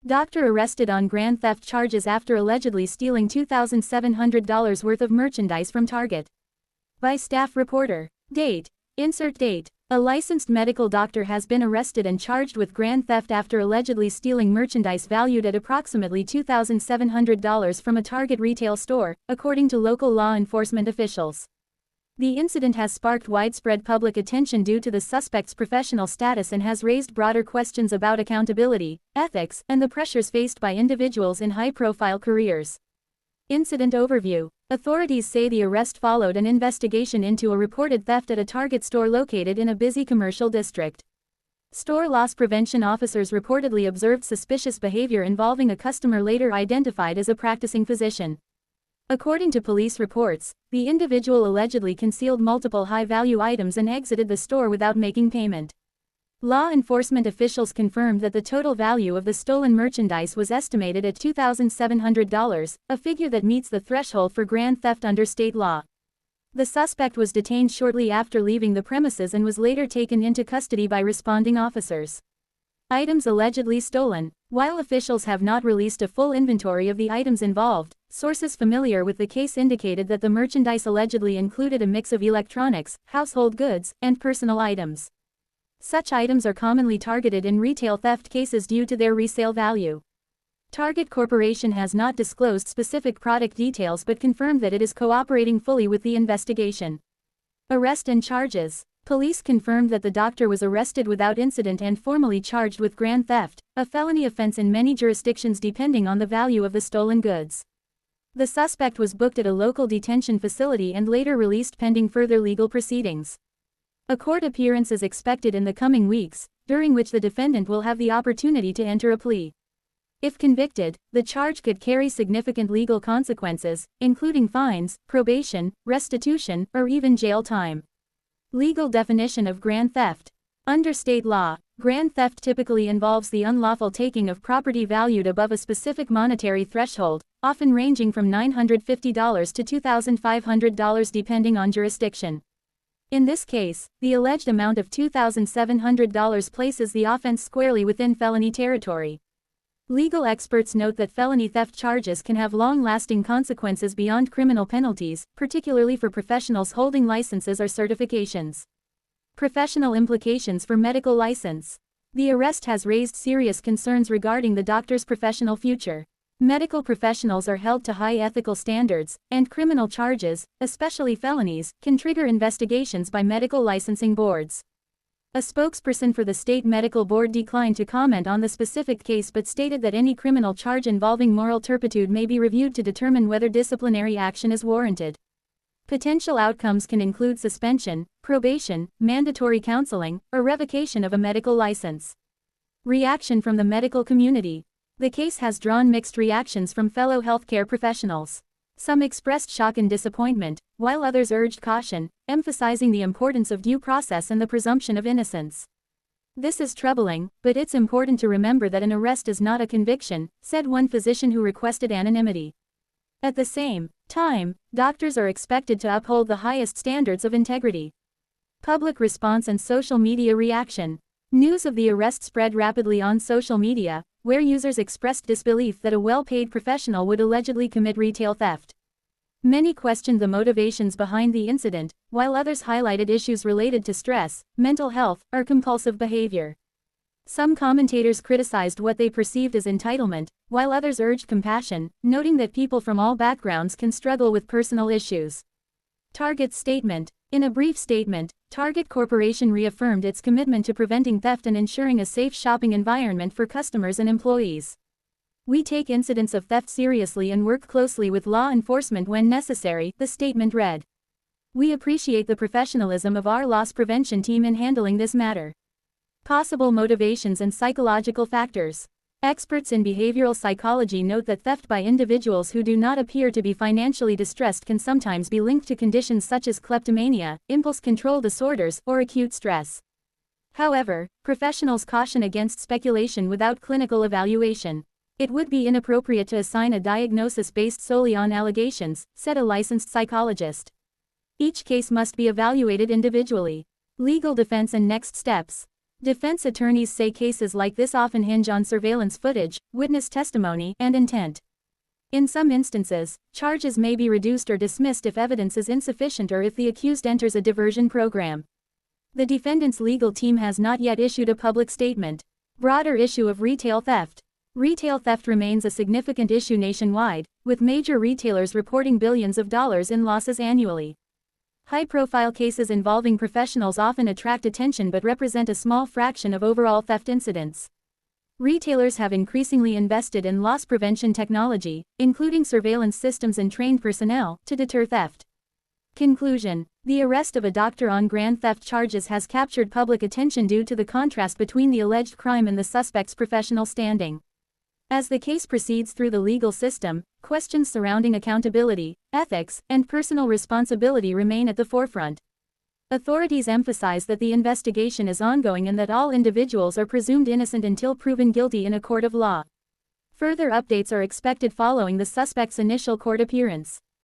Doctor arrested on grand theft charges after allegedly stealing $2,700 worth of merchandise from Target. By staff reporter. Date. Insert date. A licensed medical doctor has been arrested and charged with grand theft after allegedly stealing merchandise valued at approximately $2,700 from a Target retail store, according to local law enforcement officials. The incident has sparked widespread public attention due to the suspect's professional status and has raised broader questions about accountability, ethics, and the pressures faced by individuals in high-profile careers. Incident overview. Authorities say the arrest followed an investigation into a reported theft at a Target store located in a busy commercial district. Store loss prevention officers reportedly observed suspicious behavior involving a customer later identified as a practicing physician. According to police reports, the individual allegedly concealed multiple high-value items and exited the store without making payment. Law enforcement officials confirmed that the total value of the stolen merchandise was estimated at $2,700, a figure that meets the threshold for grand theft under state law. The suspect was detained shortly after leaving the premises and was later taken into custody by responding officers. Items allegedly stolen. While officials have not released a full inventory of the items involved, sources familiar with the case indicated that the merchandise allegedly included a mix of electronics, household goods, and personal items. Such items are commonly targeted in retail theft cases due to their resale value. Target Corporation has not disclosed specific product details but confirmed that it is cooperating fully with the investigation. Arrest and charges. Police confirmed that the doctor was arrested without incident and formally charged with grand theft, a felony offense in many jurisdictions depending on the value of the stolen goods. The suspect was booked at a local detention facility and later released pending further legal proceedings. A court appearance is expected in the coming weeks, during which the defendant will have the opportunity to enter a plea. If convicted, the charge could carry significant legal consequences, including fines, probation, restitution, or even jail time. Legal definition of grand theft. Under state law, grand theft typically involves the unlawful taking of property valued above a specific monetary threshold, often ranging from $950 to $2,500 depending on jurisdiction. In this case, the alleged amount of $2,700 places the offense squarely within felony territory. Legal experts note that felony theft charges can have long-lasting consequences beyond criminal penalties, particularly for professionals holding licenses or certifications. Professional implications for medical license. The arrest has raised serious concerns regarding the doctor's professional future. Medical professionals are held to high ethical standards, and criminal charges, especially felonies, can trigger investigations by medical licensing boards. A spokesperson for the state medical board declined to comment on the specific case but stated that any criminal charge involving moral turpitude may be reviewed to determine whether disciplinary action is warranted. Potential outcomes can include suspension, probation, mandatory counseling, or revocation of a medical license. Reaction from the medical community. The case has drawn mixed reactions from fellow healthcare professionals. Some expressed shock and disappointment, while others urged caution, emphasizing the importance of due process and the presumption of innocence. This is troubling, but it's important to remember that an arrest is not a conviction, said one physician who requested anonymity. At the same time, doctors are expected to uphold the highest standards of integrity. Public response and social media reaction. News of the arrest spread rapidly on social media, where users expressed disbelief that a well-paid professional would allegedly commit retail theft. Many questioned the motivations behind the incident, while others highlighted issues related to stress, mental health, or compulsive behavior. Some commentators criticized what they perceived as entitlement, while others urged compassion, noting that people from all backgrounds can struggle with personal issues. Target's statement. In a brief statement, Target Corporation reaffirmed its commitment to preventing theft and ensuring a safe shopping environment for customers and employees. We take incidents of theft seriously and work closely with law enforcement when necessary, the statement read. We appreciate the professionalism of our loss prevention team in handling this matter. Possible motivations and psychological factors. Experts in behavioral psychology note that theft by individuals who do not appear to be financially distressed can sometimes be linked to conditions such as kleptomania, impulse control disorders, or acute stress. However, professionals caution against speculation without clinical evaluation. It would be inappropriate to assign a diagnosis based solely on allegations, said a licensed psychologist. Each case must be evaluated individually. Legal defense and next steps. Defense attorneys say cases like this often hinge on surveillance footage, witness testimony, and intent. In some instances, charges may be reduced or dismissed if evidence is insufficient or if the accused enters a diversion program. The defendant's legal team has not yet issued a public statement. Broader issue of retail theft. Retail theft remains a significant issue nationwide, with major retailers reporting billions of dollars in losses annually. High-profile cases involving professionals often attract attention but represent a small fraction of overall theft incidents. Retailers have increasingly invested in loss prevention technology, including surveillance systems and trained personnel, to deter theft. Conclusion: the arrest of a doctor on grand theft charges has captured public attention due to the contrast between the alleged crime and the suspect's professional standing. As the case proceeds through the legal system, questions surrounding accountability, ethics, and personal responsibility remain at the forefront. Authorities emphasize that the investigation is ongoing and that all individuals are presumed innocent until proven guilty in a court of law. Further updates are expected following the suspect's initial court appearance.